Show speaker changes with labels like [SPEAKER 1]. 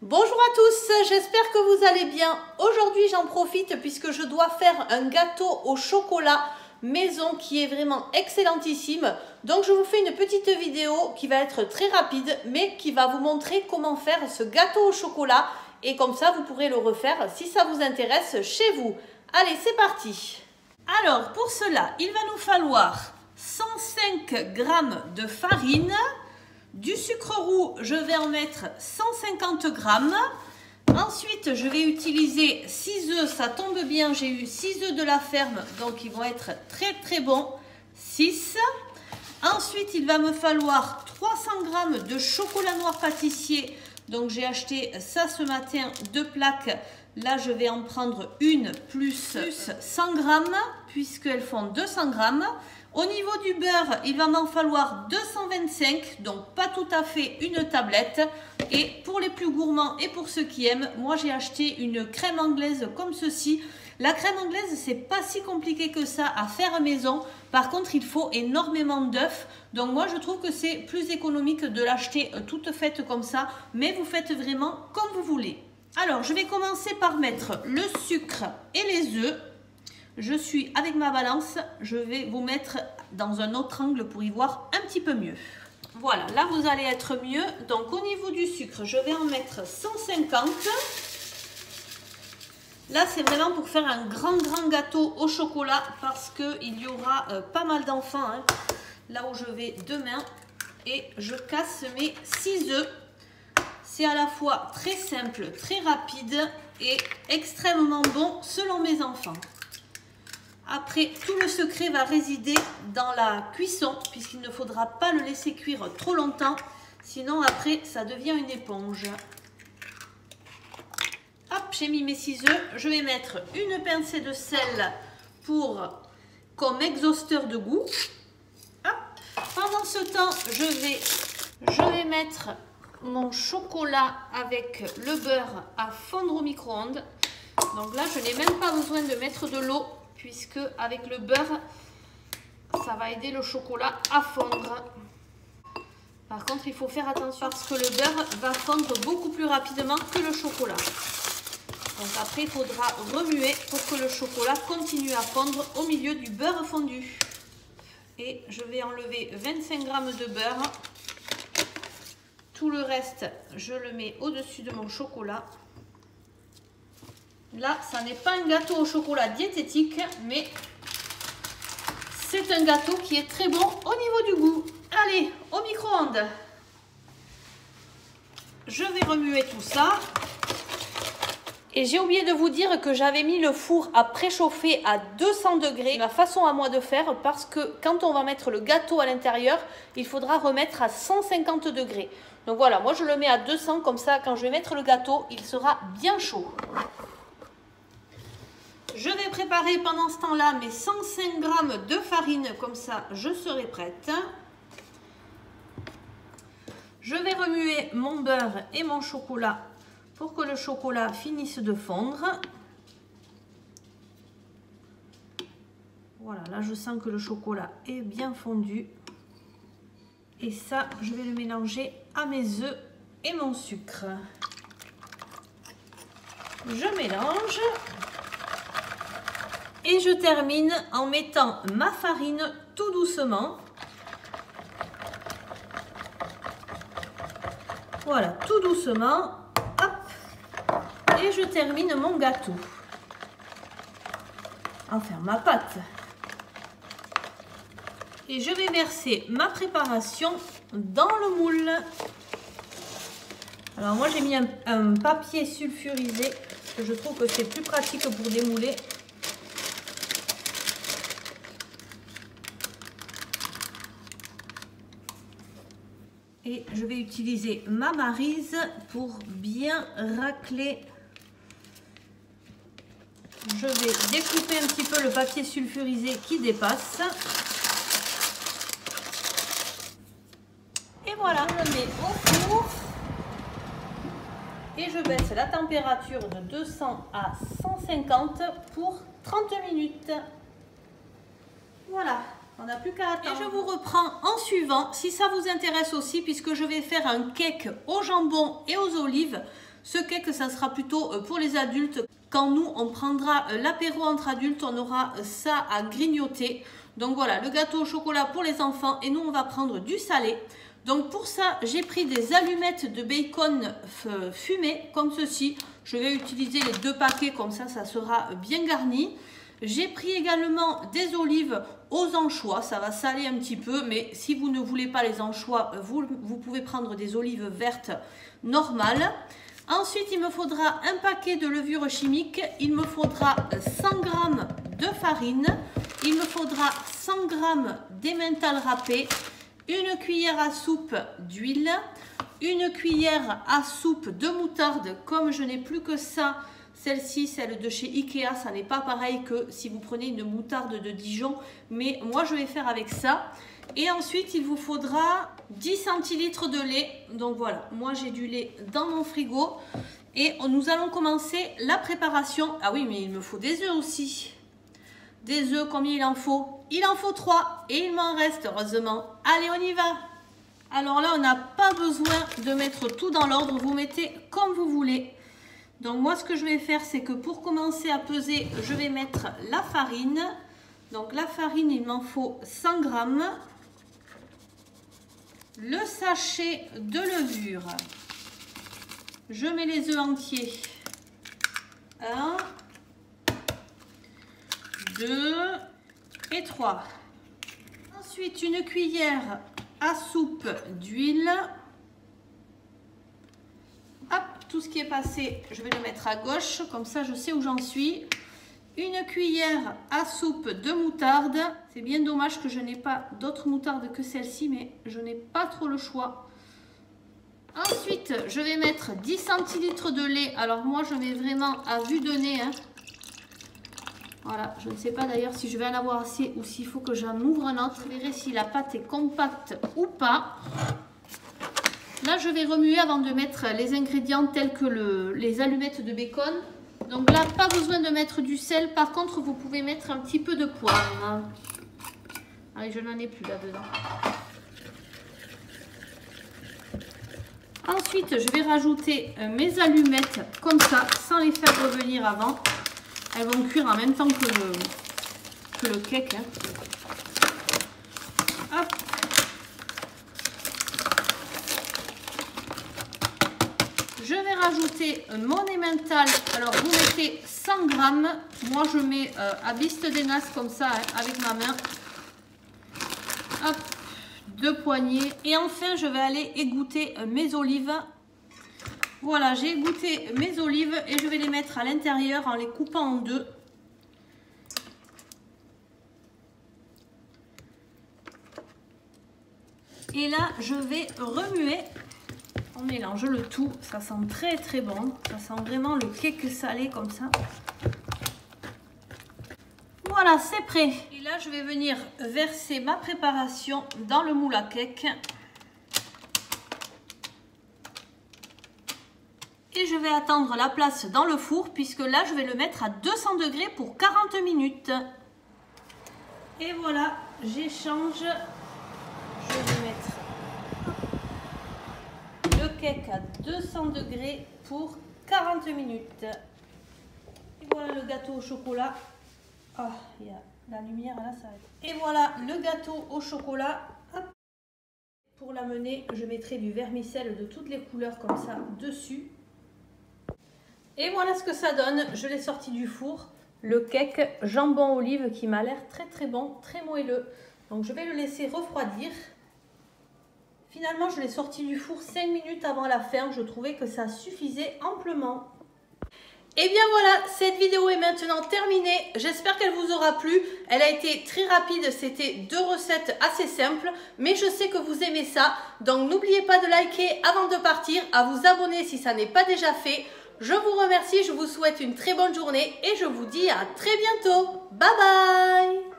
[SPEAKER 1] Bonjour à tous, j'espère que vous allez bien. Aujourd'hui j'en profite puisque je dois faire un gâteau au chocolat maison qui est vraiment excellentissime. Donc je vous fais une petite vidéo qui va être très rapide mais qui va vous montrer comment faire ce gâteau au chocolat. Et comme ça vous pourrez le refaire si ça vous intéresse chez vous. Allez, c'est parti. Alors pour cela il va nous falloir 105 g de farine. Du sucre roux, je vais en mettre 150 g. Ensuite, je vais utiliser 6 œufs. Ça tombe bien, j'ai eu 6 œufs de la ferme, donc ils vont être très bons. 6. Ensuite, il va me falloir 300 g de chocolat noir pâtissier. Donc, j'ai acheté ça ce matin, 2 plaques. Là, je vais en prendre une plus 100 g, puisqu'elles font 200 g. Au niveau du beurre, il va m'en falloir 225, donc pas tout à fait une tablette. Et pour les plus gourmands et pour ceux qui aiment, moi j'ai acheté une crème anglaise comme ceci. La crème anglaise, c'est pas si compliqué que ça à faire maison. Par contre, il faut énormément d'œufs. Donc moi, je trouve que c'est plus économique de l'acheter toute faite comme ça. Mais vous faites vraiment comme vous voulez. Alors, je vais commencer par mettre le sucre et les œufs. Je suis avec ma balance, je vais vous mettre dans un autre angle pour y voir un petit peu mieux. Voilà, là vous allez être mieux. Donc au niveau du sucre, je vais en mettre 150. Là c'est vraiment pour faire un grand gâteau au chocolat parce qu'il y aura pas mal d'enfants là où je vais demain. Et je casse mes 6 œufs. C'est à la fois très simple, très rapide et extrêmement bon selon mes enfants. Après, tout le secret va résider dans la cuisson, puisqu'il ne faudra pas le laisser cuire trop longtemps. Sinon, après, ça devient une éponge. Hop, j'ai mis mes 6 œufs. Je vais mettre une pincée de sel comme exhausteur de goût. Hop. Pendant ce temps, je vais mettre mon chocolat avec le beurre à fondre au micro-ondes. Donc là, je n'ai même pas besoin de mettre de l'eau, puisque avec le beurre, ça va aider le chocolat à fondre. Par contre, il faut faire attention parce que le beurre va fondre beaucoup plus rapidement que le chocolat. Donc après, il faudra remuer pour que le chocolat continue à fondre au milieu du beurre fondu. Et je vais enlever 25 g de beurre. Tout le reste, je le mets au-dessus de mon chocolat. Là, ça n'est pas un gâteau au chocolat diététique, mais c'est un gâteau qui est très bon au niveau du goût. Allez, au micro-ondes. Je vais remuer tout ça. Et j'ai oublié de vous dire que j'avais mis le four à préchauffer à 200 degrés. Ma façon à moi de faire, parce que quand on va mettre le gâteau à l'intérieur, il faudra remettre à 150 degrés. Donc voilà, moi je le mets à 200, comme ça quand je vais mettre le gâteau, il sera bien chaud. Je vais préparer pendant ce temps-là mes 105 g de farine, comme ça je serai prête. Je vais remuer mon beurre et mon chocolat pour que le chocolat finisse de fondre. Voilà, là je sens que le chocolat est bien fondu. Et ça, je vais le mélanger à mes œufs et mon sucre. Je mélange. Et je termine en mettant ma farine tout doucement. Voilà, tout doucement. Hop. Et je termine mon gâteau. Enfin, ma pâte. Et je vais verser ma préparation dans le moule. Alors moi, j'ai mis un papier sulfurisé, parce que je trouve que c'est plus pratique pour démouler. Et je vais utiliser ma maryse pour bien racler. Je vais découper un petit peu le papier sulfurisé qui dépasse. Et voilà, je le mets au four. Et je baisse la température de 200 à 150 pour 30 minutes. Voilà. On n'a plus qu'à attendre. Et je vous reprends en suivant, si ça vous intéresse aussi, puisque je vais faire un cake au jambon et aux olives. Ce cake, ça sera plutôt pour les adultes. Quand nous, on prendra l'apéro entre adultes, on aura ça à grignoter. Donc voilà, le gâteau au chocolat pour les enfants et nous, on va prendre du salé. Donc pour ça, j'ai pris des allumettes de bacon fumées comme ceci. Je vais utiliser les 2 paquets, comme ça sera bien garni. J'ai pris également des olives aux anchois, ça va saler un petit peu, mais si vous ne voulez pas les anchois, vous pouvez prendre des olives vertes normales. Ensuite, il me faudra un paquet de levure chimique, il me faudra 100 g de farine, il me faudra 100 g d'emmental râpé, une cuillère à soupe d'huile, une cuillère à soupe de moutarde, comme je n'ai plus que ça. Celle-ci, celle de chez Ikea, ça n'est pas pareil que si vous prenez une moutarde de Dijon, mais moi je vais faire avec ça. Et ensuite, il vous faudra 10 centilitres de lait. Donc voilà, moi j'ai du lait dans mon frigo. Et nous allons commencer la préparation. Ah oui, mais il me faut des œufs aussi. Des œufs, combien il en faut? Il en faut 3 et il m'en reste heureusement. Allez, on y va. Alors là, on n'a pas besoin de mettre tout dans l'ordre. Vous mettez comme vous voulez. Donc moi, ce que je vais faire, c'est que pour commencer à peser, je vais mettre la farine. Donc la farine, il m'en faut 100 g. Le sachet de levure. Je mets les œufs entiers. 1, 2 et 3. Ensuite, une cuillère à soupe d'huile. Hop, tout ce qui est passé, je vais le mettre à gauche, comme ça je sais où j'en suis. Une cuillère à soupe de moutarde. C'est bien dommage que je n'ai pas d'autre moutarde que celle-ci, mais je n'ai pas trop le choix. Ensuite, je vais mettre 10 centilitres de lait. Alors moi, je mets vraiment à vue de nez. Hein. Voilà, je ne sais pas d'ailleurs si je vais en avoir assez ou s'il faut que j'en ouvre un autre. Je verrai si la pâte est compacte ou pas. Là, je vais remuer avant de mettre les ingrédients tels que les allumettes de bacon. Donc là, pas besoin de mettre du sel. Par contre, vous pouvez mettre un petit peu de poivre. Allez, je n'en ai plus là-dedans. Ensuite, je vais rajouter mes allumettes comme ça, sans les faire revenir avant. Elles vont cuire en même temps que le cake. Hein. Hop. Je vais rajouter mon emmental. Alors, vous mettez 100 g. Moi, je mets à biste des nas comme ça, hein, avec ma main. Hop. 2 poignées. Et enfin, je vais aller égoutter mes olives. Voilà, j'ai égoutter mes olives et je vais les mettre à l'intérieur en les coupant en 2. Et là, je vais remuer. On mélange le tout. Ça sent très très bon. Ça sent vraiment le cake salé comme ça. Voilà, c'est prêt. Et là, je vais venir verser ma préparation dans le moule à cake. Et je vais attendre la place dans le four puisque là, je vais le mettre à 200 degrés pour 40 minutes. Et voilà, j'échange. Je vais mettre le cake à 200 degrés pour 40 minutes. Et voilà le gâteau au chocolat. Ah, il y a la lumière là, ça arrête. Et voilà le gâteau au chocolat. Hop. Pour l'amener, je mettrai du vermicelle de toutes les couleurs comme ça dessus. Et voilà ce que ça donne. Je l'ai sorti du four. Le cake jambon olive qui m'a l'air très très bon, très moelleux. Donc je vais le laisser refroidir. Finalement, je l'ai sorti du four 5 minutes avant la fin. Je trouvais que ça suffisait amplement. Et bien voilà, cette vidéo est maintenant terminée. J'espère qu'elle vous aura plu. Elle a été très rapide, c'était 2 recettes assez simples, mais je sais que vous aimez ça. Donc n'oubliez pas de liker avant de partir, à vous abonner si ça n'est pas déjà fait. Je vous remercie, je vous souhaite une très bonne journée et je vous dis à très bientôt. Bye bye!